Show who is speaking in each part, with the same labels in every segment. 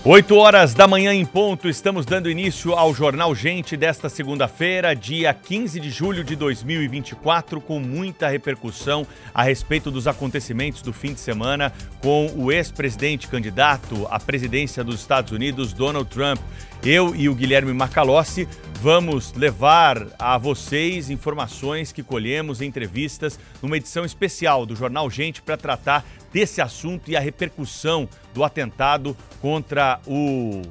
Speaker 1: 8 horas da manhã em ponto, estamos dando início ao Jornal Gente desta segunda-feira, dia 15 de julho de 2024, com muita repercussão a respeito dos acontecimentos do fim de semana com o ex-presidente candidato à presidência dos Estados Unidos, Donald Trump. Eu e o Guilherme Macalossi vamos levar a vocês informações que colhemos em entrevistas numa edição especial do Jornal Gente para tratar desse assunto e a repercussão do atentado contra o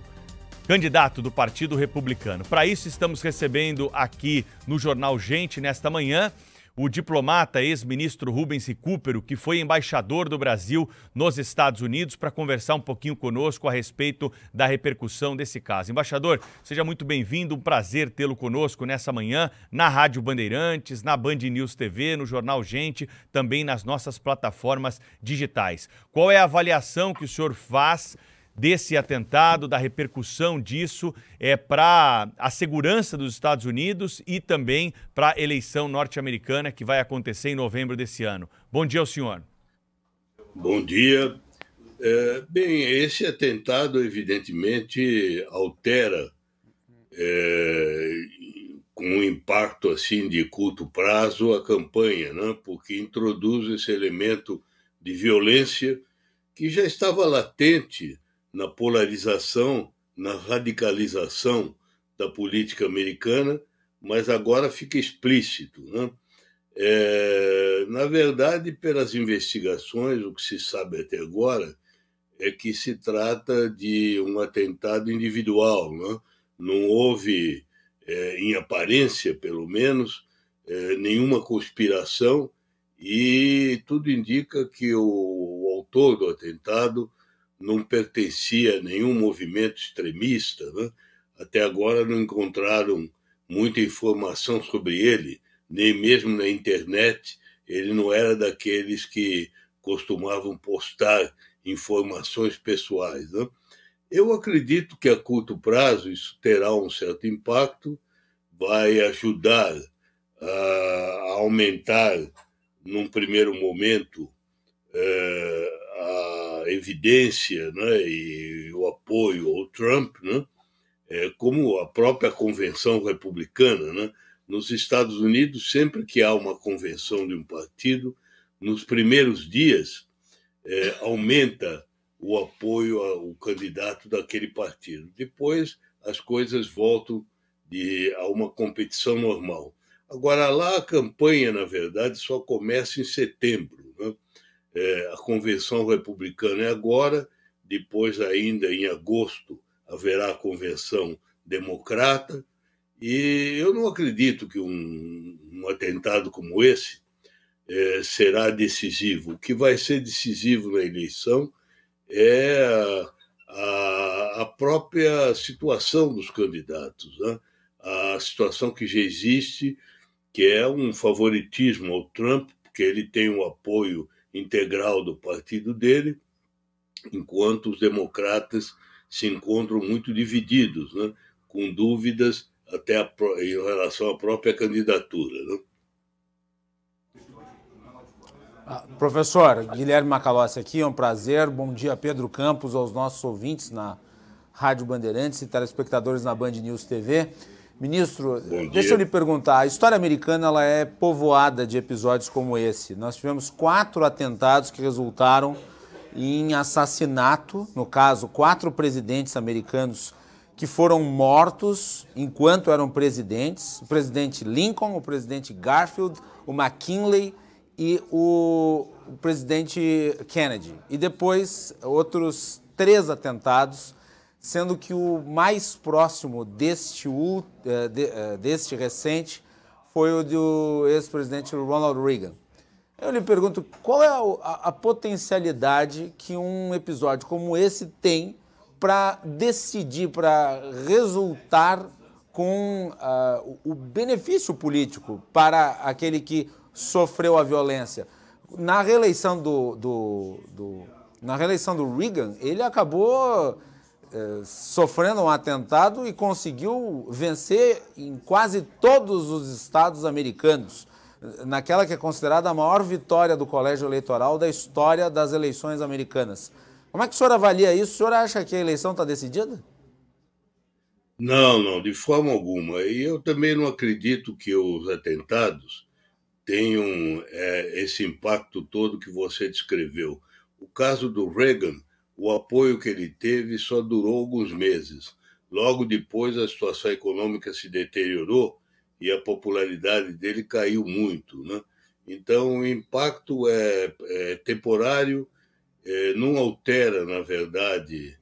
Speaker 1: candidato do Partido Republicano. Para isso, estamos recebendo aqui no Jornal Gente, nesta manhã, o diplomata ex-ministro Rubens Recupero, que foi embaixador do Brasil nos Estados Unidos, para conversar um pouquinho conosco a respeito da repercussão desse caso. Embaixador, seja muito bem-vindo, um prazer tê-lo conosco nessa manhã, na Rádio Bandeirantes, na Band News TV, no Jornal Gente, também nas nossas plataformas digitais. Qual é a avaliação que o senhor faz desse atentado, da repercussão disso para a segurança dos Estados Unidos e também para a eleição norte-americana que vai acontecer em novembro desse ano? Bom dia ao senhor.
Speaker 2: Bom dia. Bem, esse atentado evidentemente altera com um impacto assim de curto prazo a campanha, né? Porque introduz esse elemento de violência que já estava latente na polarização, na radicalização da política americana, mas agora fica explícito, né? Na verdade, pelas investigações, o que se sabe até agora é que se trata de um atentado individual, né? Não houve, em aparência pelo menos, nenhuma conspiração e tudo indica que o autor do atentado não pertencia a nenhum movimento extremista, né? Até agora não encontraram muita informação sobre ele, nem mesmo na internet. Ele não era daqueles que costumavam postar informações pessoais, né? Eu acredito que a curto prazo isso terá um certo impacto, vai ajudar a aumentar, num primeiro momento, a evidência, né, e o apoio ao Trump, né, como a própria convenção republicana, né? Nos Estados Unidos, sempre que há uma convenção de um partido, nos primeiros dias aumenta o apoio ao candidato daquele partido. Depois as coisas voltam a uma competição normal. Agora lá a campanha, na verdade, só começa em setembro, né? A convenção republicana é agora, depois ainda em agosto haverá a convenção democrata, e eu não acredito que um atentado como esse será decisivo. O que vai ser decisivo na eleição é a própria situação dos candidatos, né? A situação que já existe, que é um favoritismo ao Trump, porque ele tem o apoio integral do partido dele, enquanto os democratas se encontram muito divididos, né? Com dúvidas até em relação à própria candidatura, né?
Speaker 3: Professor, Guilherme Macalossi aqui, é um prazer. Bom dia, Pedro Campos, aos nossos ouvintes na Rádio Bandeirantes e telespectadores na Band News TV. Ministro, deixa eu lhe perguntar, a história americana ela é povoada de episódios como esse. Nós tivemos 4 atentados que resultaram em assassinato, no caso, 4 presidentes americanos que foram mortos enquanto eram presidentes, o presidente Lincoln, o presidente Garfield, o McKinley e o presidente Kennedy. E depois outros 3 atentados, sendo que o mais próximo deste recente foi o do ex-presidente Ronald Reagan. Eu lhe pergunto, qual é a potencialidade que um episódio como esse tem para decidir, para resultar com o benefício político para aquele que sofreu a violência? Na reeleição na reeleição do Reagan, ele acabou sofrendo um atentado e conseguiu vencer em quase todos os estados americanos, naquela que é considerada a maior vitória do colégio eleitoral da história das eleições americanas. Como é que o senhor avalia isso? O senhor acha que a eleição está decidida?
Speaker 2: Não, não, de forma alguma. E eu também não acredito que os atentados tenham esse impacto todo que você descreveu. O caso do Reagan, o apoio que ele teve só durou alguns meses. Logo depois, a situação econômica se deteriorou e a popularidade dele caiu muito, né? Então, o impacto é temporário, não altera, na verdade,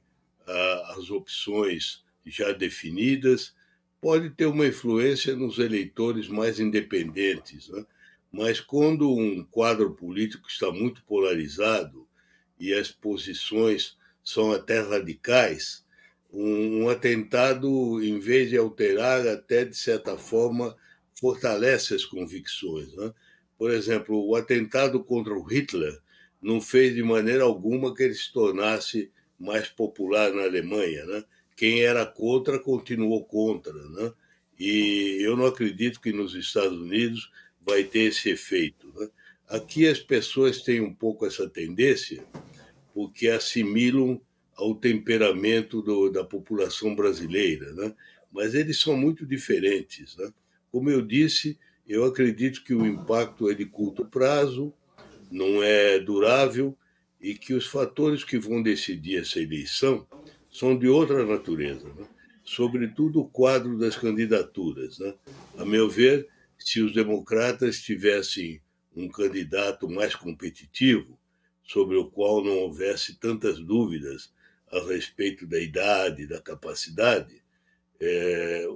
Speaker 2: as opções já definidas, pode ter uma influência nos eleitores mais independentes, né? Mas quando um quadro político está muito polarizado e as posições são até radicais, um atentado, em vez de alterar, até de certa forma fortalece as convicções, né? Por exemplo, o atentado contra o Hitler não fez de maneira alguma que ele se tornasse mais popular na Alemanha, né? Quem era contra continuou contra, né? E eu não acredito que nos Estados Unidos vai ter esse efeito, né? Aqui as pessoas têm um pouco essa tendência, porque assimilam ao temperamento da população brasileira, né? Mas eles são muito diferentes, né? Como eu disse, eu acredito que o impacto é de curto prazo, não é durável e que os fatores que vão decidir essa eleição são de outra natureza, né? Sobretudo o quadro das candidaturas, né? A meu ver, se os democratas tivessem um candidato mais competitivo, sobre o qual não houvesse tantas dúvidas a respeito da idade, da capacidade,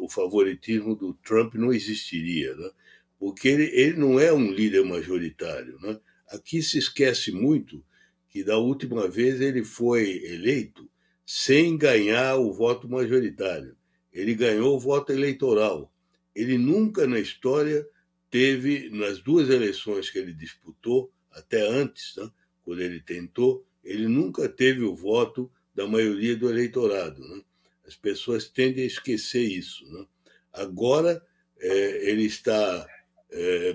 Speaker 2: o favoritismo do Trump não existiria, né? Porque ele não é um líder majoritário, né? Aqui se esquece muito que da última vez ele foi eleito sem ganhar o voto majoritário. Ele ganhou o voto eleitoral. Ele nunca na história teve, nas duas eleições que ele disputou, até antes, né, quando ele tentou, ele nunca teve o voto da maioria do eleitorado, né? As pessoas tendem a esquecer isso, né? Agora, ele está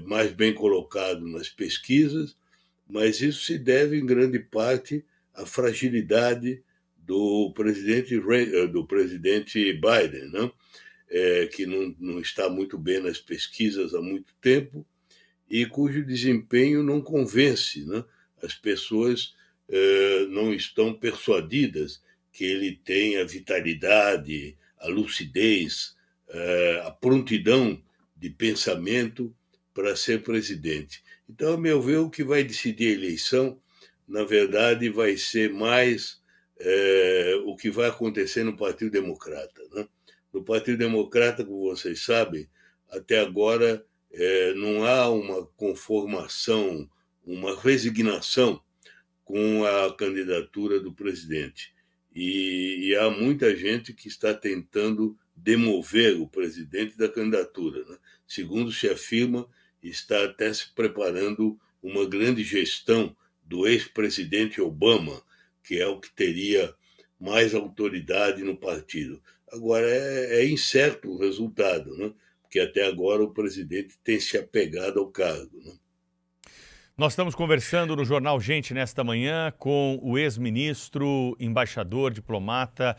Speaker 2: mais bem colocado nas pesquisas, mas isso se deve, em grande parte, à fragilidade do presidente Biden, né? Que não está muito bem nas pesquisas há muito tempo e cujo desempenho não convence, né? As pessoas não estão persuadidas que ele tem a vitalidade, a lucidez, a prontidão de pensamento para ser presidente. Então, a meu ver, o que vai decidir a eleição, na verdade, vai ser mais o que vai acontecer no Partido Democrata, né? No Partido Democrata, como vocês sabem, até agora não há uma conformação, uma resignação com a candidatura do presidente. E há muita gente que está tentando demover o presidente da candidatura, né? Segundo se afirma, está até se preparando uma grande gestão do ex-presidente Obama, que é o que teria mais autoridade no partido. Agora, é incerto o resultado, né? Porque até agora o presidente tem se apegado ao cargo, né?
Speaker 1: Nós estamos conversando no Jornal Gente nesta manhã com o ex-ministro, embaixador, diplomata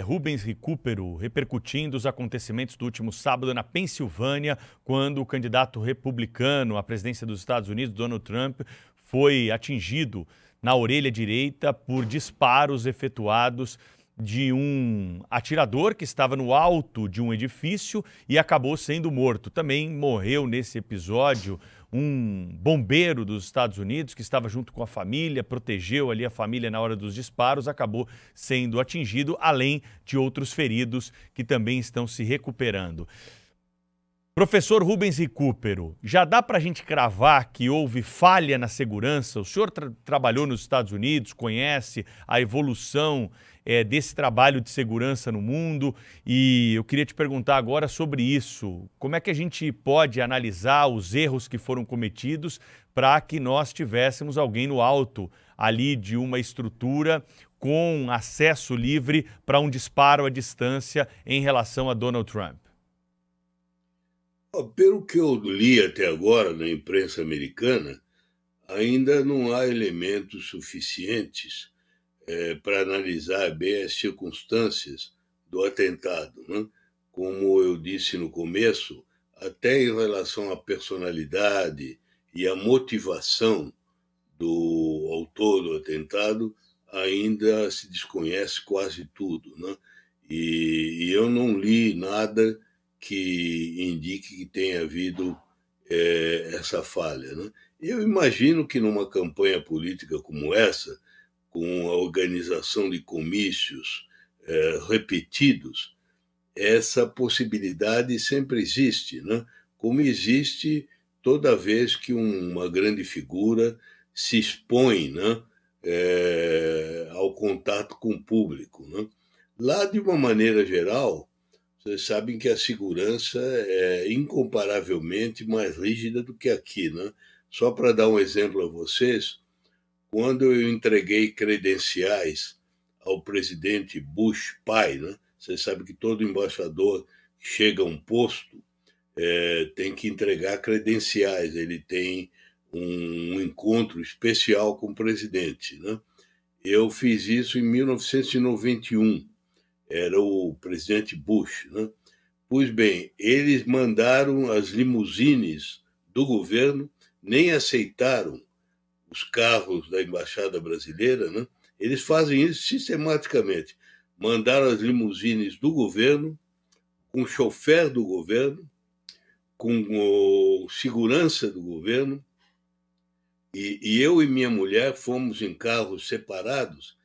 Speaker 1: Rubens Recupero, repercutindo os acontecimentos do último sábado na Pensilvânia, quando o candidato republicano à presidência dos Estados Unidos, Donald Trump, foi atingido na orelha direita por disparos efetuados de um atirador que estava no alto de um edifício e acabou sendo morto. Também morreu nesse episódio um bombeiro dos Estados Unidos que estava junto com a família, protegeu ali a família na hora dos disparos, acabou sendo atingido, além de outros feridos que também estão se recuperando. Professor Rubens Recupero, já dá para a gente cravar que houve falha na segurança? O senhor trabalhou nos Estados Unidos, conhece a evolução desse trabalho de segurança no mundo e eu queria te perguntar agora sobre isso. Como é que a gente pode analisar os erros que foram cometidos para que nós tivéssemos alguém no alto ali de uma estrutura com acesso livre para um disparo à distância em relação a Donald Trump?
Speaker 2: Pelo que eu li até agora na imprensa americana, ainda não há elementos suficientes para analisar bem as circunstâncias do atentado, né? Como eu disse no começo, até em relação à personalidade e à motivação do autor do atentado, ainda se desconhece quase tudo, né? E eu não li nada que indique que tenha havido essa falha, né? Eu imagino que numa campanha política como essa, com a organização de comícios repetidos, essa possibilidade sempre existe, né? Como existe toda vez que uma grande figura se expõe, né, ao contato com o público, né? Lá, de uma maneira geral, vocês sabem que a segurança é incomparavelmente mais rígida do que aqui, né? Só para dar um exemplo a vocês, quando eu entreguei credenciais ao presidente Bush pai, né? Vocês sabem que todo embaixador que chega a um posto tem que entregar credenciais, ele tem um encontro especial com o presidente, né? Eu fiz isso em 1991, era o presidente Bush, né? Pois bem, eles mandaram as limusines do governo, nem aceitaram os carros da Embaixada Brasileira, né? Eles fazem isso sistematicamente. Mandaram as limusines do governo, com o chofer do governo, com segurança do governo, e eu e minha mulher fomos em carros separados,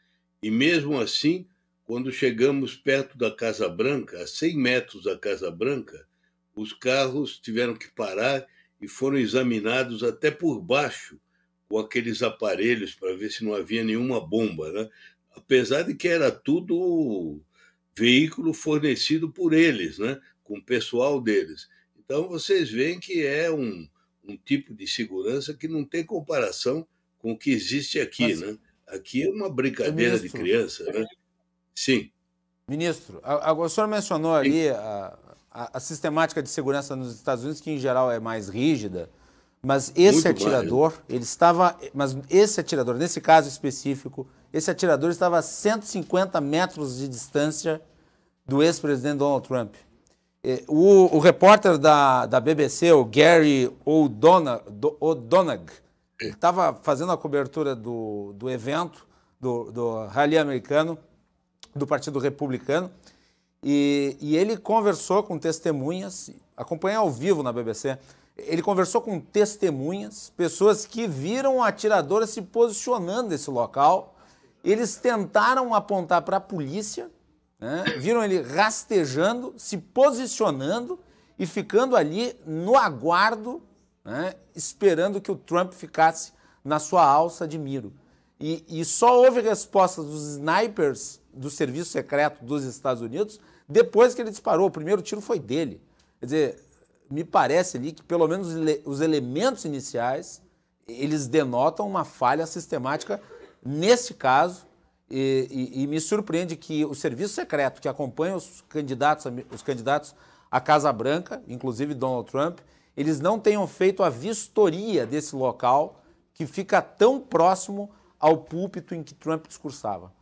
Speaker 2: e mesmo assim, quando chegamos perto da Casa Branca, a 100 metros da Casa Branca, os carros tiveram que parar e foram examinados até por baixo, com aqueles aparelhos para ver se não havia nenhuma bomba, né? Apesar de que era tudo veículo fornecido por eles, né? Com o pessoal deles. Então, vocês veem que é um tipo de segurança que não tem comparação com o que existe aqui, né? Aqui é uma brincadeira de criança, né? Sim.
Speaker 3: Ministro, o senhor mencionou ali a sistemática de segurança nos Estados Unidos, que em geral é mais rígida, mas esse atirador, esse atirador, nesse caso específico, esse atirador estava a 150 metros de distância do ex-presidente Donald Trump. O repórter da BBC, o Gary O'Donoghue, ele estava fazendo a cobertura do evento, do rally americano, do Partido Republicano, e ele conversou com testemunhas, acompanhei ao vivo na BBC, ele conversou com testemunhas, pessoas que viram o atirador se posicionando nesse local, eles tentaram apontar para a polícia, né? Viram ele rastejando, se posicionando e ficando ali no aguardo, né? Esperando que o Trump ficasse na sua alça de miro. E só houve resposta dos snipers do Serviço Secreto dos Estados Unidos depois que ele disparou. O primeiro tiro foi dele. Quer dizer, me parece ali que pelo menos os elementos iniciais, eles denotam uma falha sistemática nesse caso. E me surpreende que o Serviço Secreto, que acompanha os candidatos à Casa Branca, inclusive Donald Trump, eles não tenham feito a vistoria desse local que fica tão próximo ao púlpito em que Trump discursava.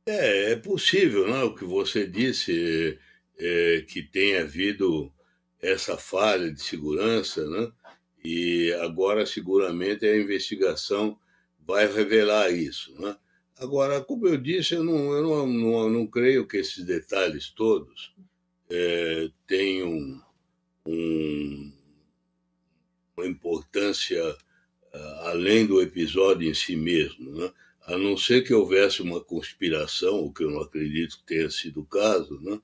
Speaker 2: É possível, né? O que você disse, que tenha havido essa falha de segurança, né? E agora seguramente a investigação vai revelar isso, né? Agora, como eu disse, eu não creio que esses detalhes todos tenham uma importância além do episódio em si mesmo, né? A não ser que houvesse uma conspiração, o que eu não acredito que tenha sido o caso, né?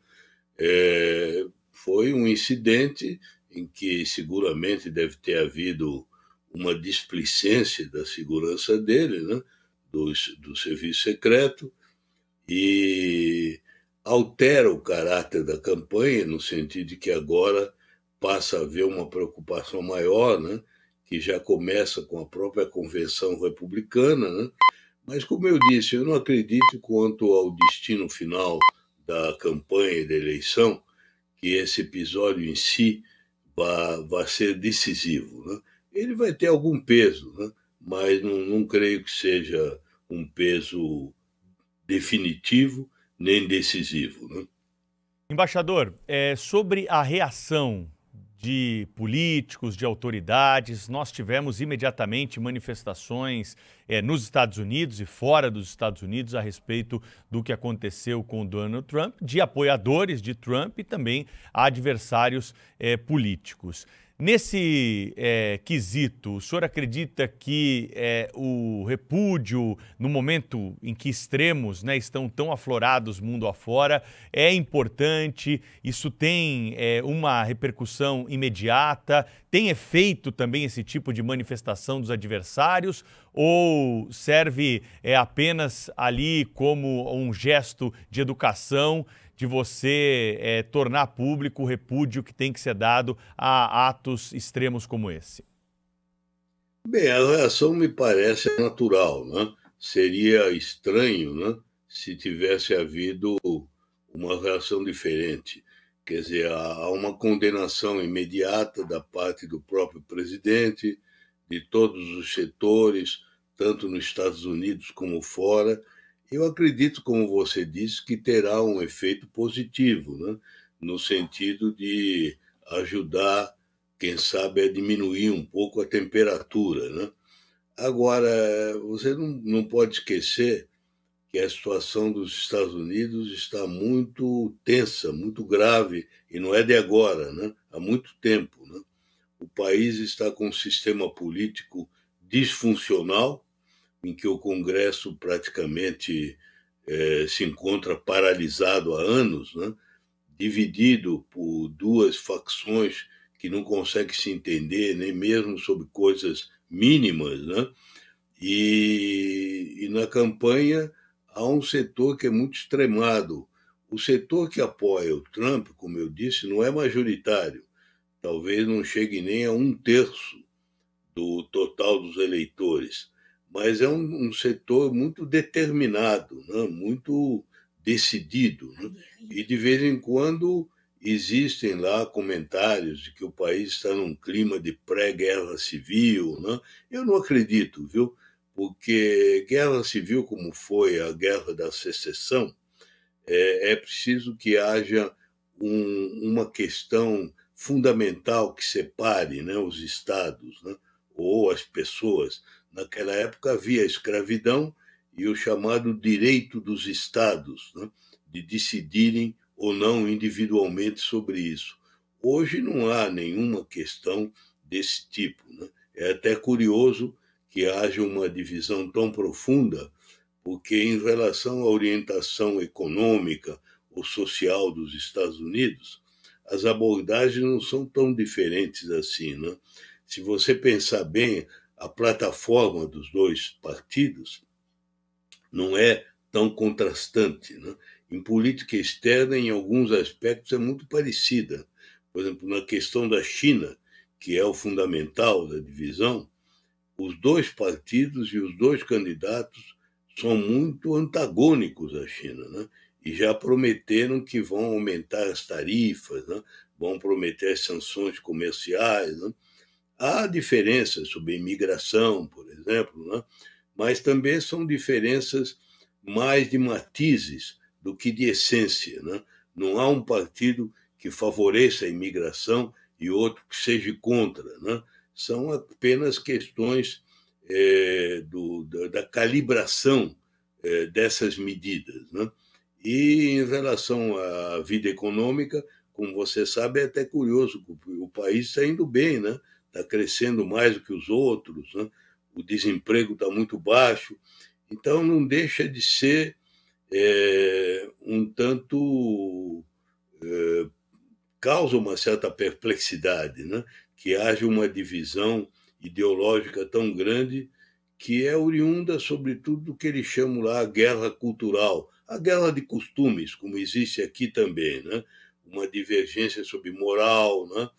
Speaker 2: Foi um incidente em que seguramente deve ter havido uma displicência da segurança dele, né? do serviço secreto, e altera o caráter da campanha, no sentido de que agora passa a haver uma preocupação maior, né? Que já começa com a própria convenção republicana, né? Mas, como eu disse, eu não acredito quanto ao destino final da campanha e da eleição que esse episódio em si vai ser decisivo, né? Ele vai ter algum peso, né? Mas não creio que seja um peso definitivo nem decisivo, né?
Speaker 1: Embaixador, sobre a reação de políticos, de autoridades, nós tivemos imediatamente manifestações nos Estados Unidos e fora dos Estados Unidos a respeito do que aconteceu com o Donald Trump, de apoiadores de Trump e também adversários políticos. Nesse quesito, o senhor acredita que o repúdio, no momento em que extremos estão tão aflorados mundo afora, é importante? Isso tem uma repercussão imediata? Tem efeito também esse tipo de manifestação dos adversários? Ou serve apenas ali como um gesto de educação, de você tornar público o repúdio que tem que ser dado a atos extremos como esse?
Speaker 2: Bem, a reação me parece natural, né? Seria estranho, né, se tivesse havido uma reação diferente. Quer dizer, há uma condenação imediata da parte do próprio presidente, de todos os setores, tanto nos Estados Unidos como fora. Eu acredito, como você disse, que terá um efeito positivo, né? No sentido de ajudar, quem sabe, a diminuir um pouco a temperatura, né? Agora, você não pode esquecer que a situação dos Estados Unidos está muito tensa, muito grave, e não é de agora, né? Há muito tempo, né? O país está com um sistema político disfuncional, em que o Congresso praticamente se encontra paralisado há anos, né? Dividido por duas facções que não conseguem se entender, nem mesmo sobre coisas mínimas, né? E na campanha há um setor que é muito extremado. O setor que apoia o Trump, como eu disse, não é majoritário. Talvez não chegue nem a 1/3 do total dos eleitores, mas é um setor muito determinado, né? Muito decidido, né? E de vez em quando existem lá comentários de que o país está num clima de pré-guerra civil, né? Eu não acredito, viu? Porque guerra civil, como foi a Guerra da Secessão, é preciso que haja uma questão fundamental que separe, né, os estados, né, ou as pessoas. Naquela época havia a escravidão e o chamado direito dos estados, né, de decidirem ou não individualmente sobre isso. Hoje não há nenhuma questão desse tipo, né? É até curioso que haja uma divisão tão profunda, porque em relação à orientação econômica ou social dos Estados Unidos, as abordagens não são tão diferentes assim, né? Se você pensar bem, a plataforma dos dois partidos não é tão contrastante, né? Em política externa, em alguns aspectos, é muito parecida. Por exemplo, na questão da China, que é o fundamental da divisão, os dois partidos e os dois candidatos são muito antagônicos à China, né? E já prometeram que vão aumentar as tarifas, né? Vão prometer as sanções comerciais, né? Há diferenças sobre imigração, por exemplo, né? Mas também são diferenças mais de matizes do que de essência, né? Não há um partido que favoreça a imigração e outro que seja contra, né? São apenas questões da calibração dessas medidas, né? E em relação à vida econômica, como você sabe, é até curioso, o país está indo bem, né? Está crescendo mais do que os outros, né? O desemprego está muito baixo, então não deixa de ser um tanto causa uma certa perplexidade, né? Que haja uma divisão ideológica tão grande que é oriunda, sobretudo, do que eles chamam lá a guerra cultural, a guerra de costumes, como existe aqui também, né? Uma divergência sobre moral, né?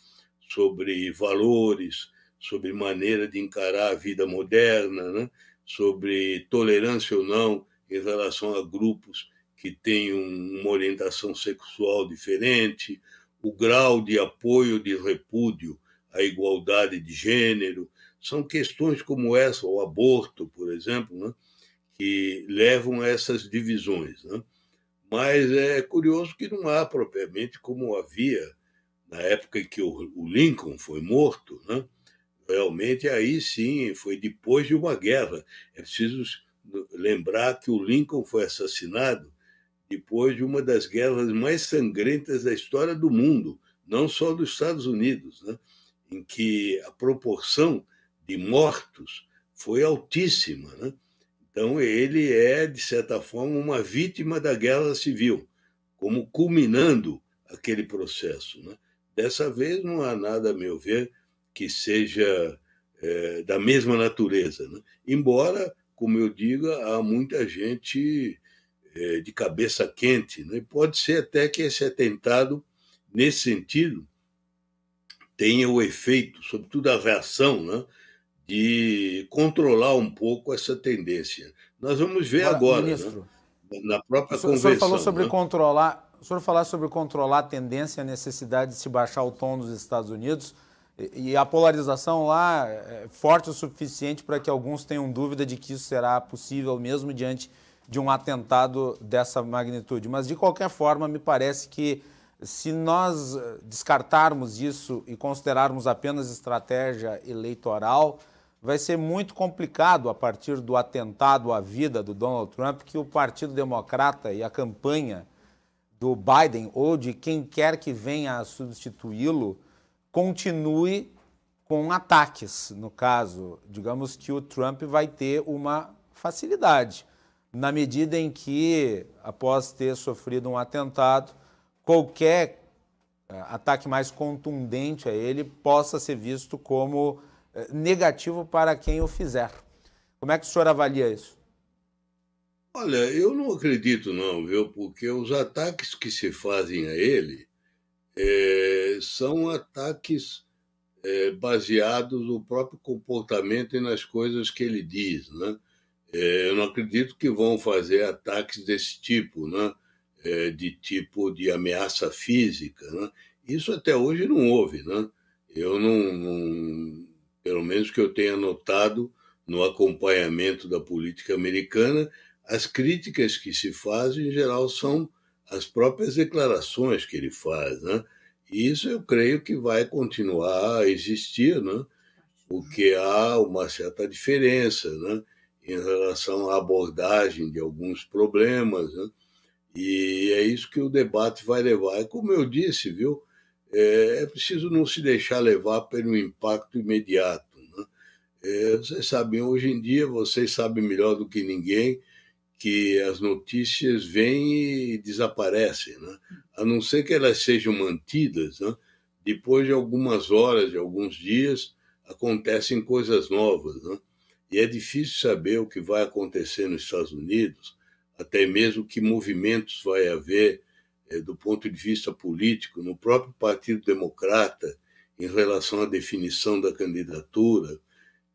Speaker 2: Sobre valores, sobre maneira de encarar a vida moderna, né? Sobre tolerância ou não em relação a grupos que têm uma orientação sexual diferente, o grau de apoio, de repúdio à igualdade de gênero. São questões como essa, o aborto, por exemplo, né? que levam a essas divisões, né? Mas é curioso que não há propriamente como havia na época em que o Lincoln foi morto, né? Realmente aí sim foi depois de uma guerra. É preciso lembrar que o Lincoln foi assassinado depois de uma das guerras mais sangrentas da história do mundo, não só dos Estados Unidos, né? Em que a proporção de mortos foi altíssima, né? Então, ele é, de certa forma, uma vítima da guerra civil, como culminando aquele processo, né? Dessa vez, não há nada, a meu ver, que seja da mesma natureza, né? Embora, como eu diga, há muita gente de cabeça quente, né? Pode ser até que esse atentado, nesse sentido, tenha o efeito, sobretudo a reação, né, de controlar um pouco essa tendência. Nós vamos ver agora, né,
Speaker 3: ministro,
Speaker 2: na própria
Speaker 3: o senhor falou
Speaker 2: convenção.
Speaker 3: sobre
Speaker 2: Né?
Speaker 3: controlar, o senhor falou sobre controlar a tendência, a necessidade de se baixar o tom dos Estados Unidos, e a polarização lá é forte o suficiente para que alguns tenham dúvida de que isso será possível mesmo diante de um atentado dessa magnitude. Mas, de qualquer forma, me parece que se nós descartarmos isso e considerarmos apenas estratégia eleitoral, vai ser muito complicado, a partir do atentado à vida do Donald Trump, que o Partido Democrata e a campanha do Biden ou de quem quer que venha a substituí-lo continue com ataques. No caso, digamos que o Trump vai ter uma facilidade, na medida em que, após ter sofrido um atentado, qualquer ataque mais contundente a ele possa ser visto como negativo para quem o fizer. Como é que o senhor avalia isso?
Speaker 2: Olha, eu não acredito não, viu? Porque os ataques que se fazem a ele são ataques baseados no próprio comportamento e nas coisas que ele diz, né? Eu não acredito que vão fazer ataques desse tipo, né? De tipo de ameaça física, né? Isso até hoje não houve, né? Eu pelo menos que eu tenha notado no acompanhamento da política americana, as críticas que se fazem, em geral, são as próprias declarações que ele faz, né? E isso eu creio que vai continuar a existir, né? Porque há uma certa diferença, né, em relação à abordagem de alguns problemas, né? E é isso que o debate vai levar. Como eu disse, viu, é preciso não se deixar levar pelo impacto imediato. Né? Vocês sabem, hoje em dia, vocês sabem melhor do que ninguém que as notícias vêm e desaparecem, né? A não ser que elas sejam mantidas, né? Depois de algumas horas, de alguns dias, acontecem coisas novas, né? E é difícil saber o que vai acontecer nos Estados Unidos, até mesmo que movimentos vai haver do ponto de vista político no próprio Partido Democrata em relação à definição da candidatura.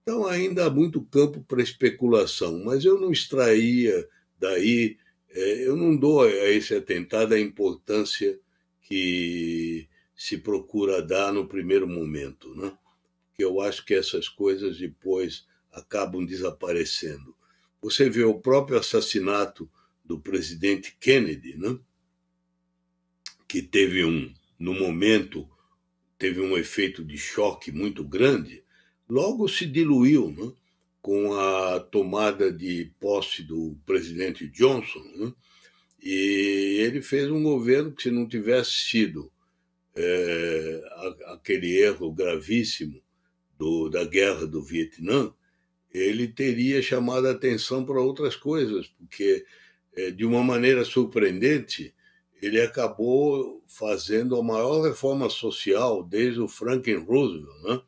Speaker 2: Então, ainda há muito campo para especulação, mas eu não extraía daí, eu não dou a esse atentado a importância que se procura dar no primeiro momento, né? Porque eu acho que essas coisas depois acabam desaparecendo. Você vê o próprio assassinato do presidente Kennedy, né? Que no momento, teve um efeito de choque muito grande, logo se diluiu, né, com a tomada de posse do presidente Johnson, né, e ele fez um governo que, se não tivesse sido aquele erro gravíssimo da guerra do Vietnã, ele teria chamado a atenção para outras coisas, porque, de uma maneira surpreendente, ele acabou fazendo a maior reforma social desde o Franklin Roosevelt, né?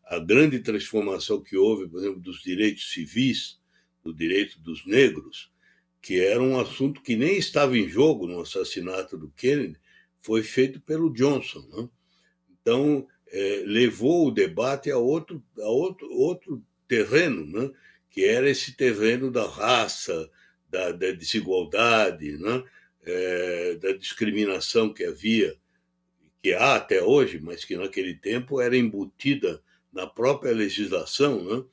Speaker 2: A grande transformação que houve, por exemplo, dos direitos civis, do direito dos negros, que era um assunto que nem estava em jogo no assassinato do Kennedy, foi feito pelo Johnson, né? Então, levou o debate a outro terreno, né? Que era esse terreno da raça, da desigualdade, né? Da discriminação que havia, que há até hoje, mas que naquele tempo era embutida na própria legislação, né?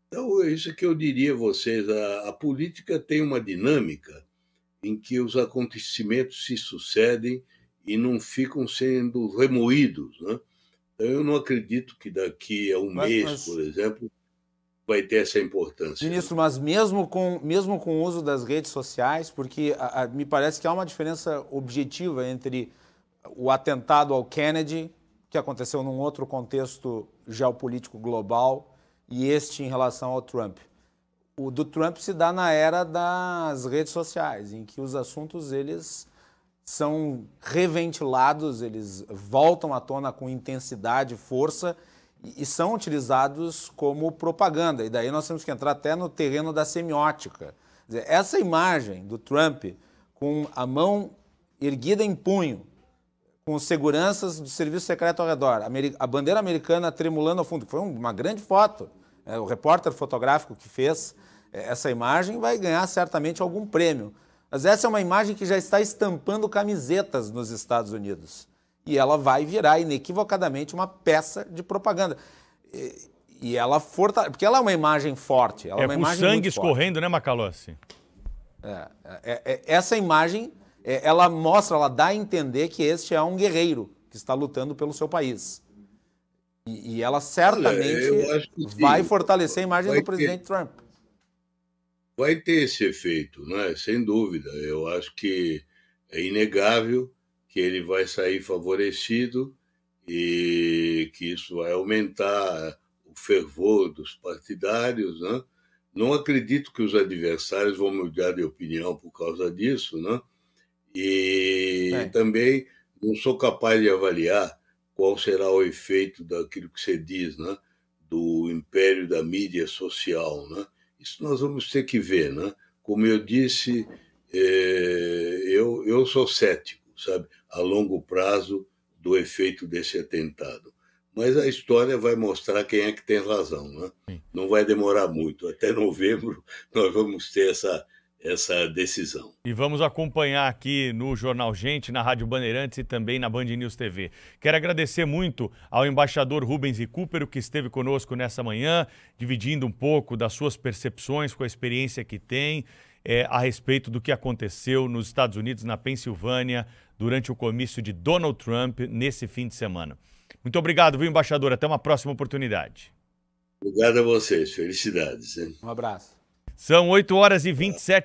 Speaker 2: Então, é isso que eu diria a vocês. A política tem uma dinâmica em que os acontecimentos se sucedem e não ficam sendo remoídos, né? Então, eu não acredito que daqui a um mês, por exemplo, vai ter essa importância.
Speaker 3: Ministro, mas mesmo com o uso das redes sociais, porque me parece que há uma diferença objetiva entre o atentado ao Kennedy, que aconteceu num outro contexto geopolítico global, e este em relação ao Trump. O do Trump se dá na era das redes sociais, em que os assuntos eles são reventilados, eles voltam à tona com intensidade, força, e são utilizados como propaganda. E daí nós temos que entrar até no terreno da semiótica. Quer dizer, essa imagem do Trump com a mão erguida em punho, com os seguranças do serviço secreto ao redor, a bandeira americana tremulando ao fundo, que foi uma grande foto. O repórter fotográfico que fez essa imagem vai ganhar certamente algum prêmio. Mas essa é uma imagem que já está estampando camisetas nos Estados Unidos. E ela vai virar inequivocadamente uma peça de propaganda. E ela fortalece, porque ela é uma imagem forte. Ela é uma imagem
Speaker 1: com sangue escorrendo, né, Macalossi?
Speaker 3: Essa imagem, ela mostra, ela dá a entender que este é um guerreiro que está lutando pelo seu país. E ela certamente vai fortalecer a imagem do presidente Trump.
Speaker 2: Vai ter esse efeito, né? Sem dúvida. Eu acho que é inegável que ele vai sair favorecido e que isso vai aumentar o fervor dos partidários, né? Não acredito que os adversários vão mudar de opinião por causa disso, né? E também não sou capaz de avaliar qual será o efeito daquilo que você diz, né? Do império da mídia social, né? Isso nós vamos ter que ver, né? Como eu disse, eu sou cético, sabe? A longo prazo do efeito desse atentado. Mas a história vai mostrar quem é que tem razão, né?
Speaker 1: Sim.
Speaker 2: Não vai demorar muito. Até novembro nós vamos ter essa decisão.
Speaker 1: E vamos acompanhar aqui no Jornal Gente, na Rádio Bandeirantes e também na Band News TV. Quero agradecer muito ao embaixador Rubens Recupero, que esteve conosco nessa manhã, dividindo um pouco das suas percepções com a experiência que tem a respeito do que aconteceu nos Estados Unidos, na Pensilvânia, durante o comício de Donald Trump nesse fim de semana. Muito obrigado, viu, embaixador? Até uma próxima oportunidade.
Speaker 2: Obrigado a vocês. Felicidades, hein?
Speaker 3: Um abraço.
Speaker 1: São 8h27.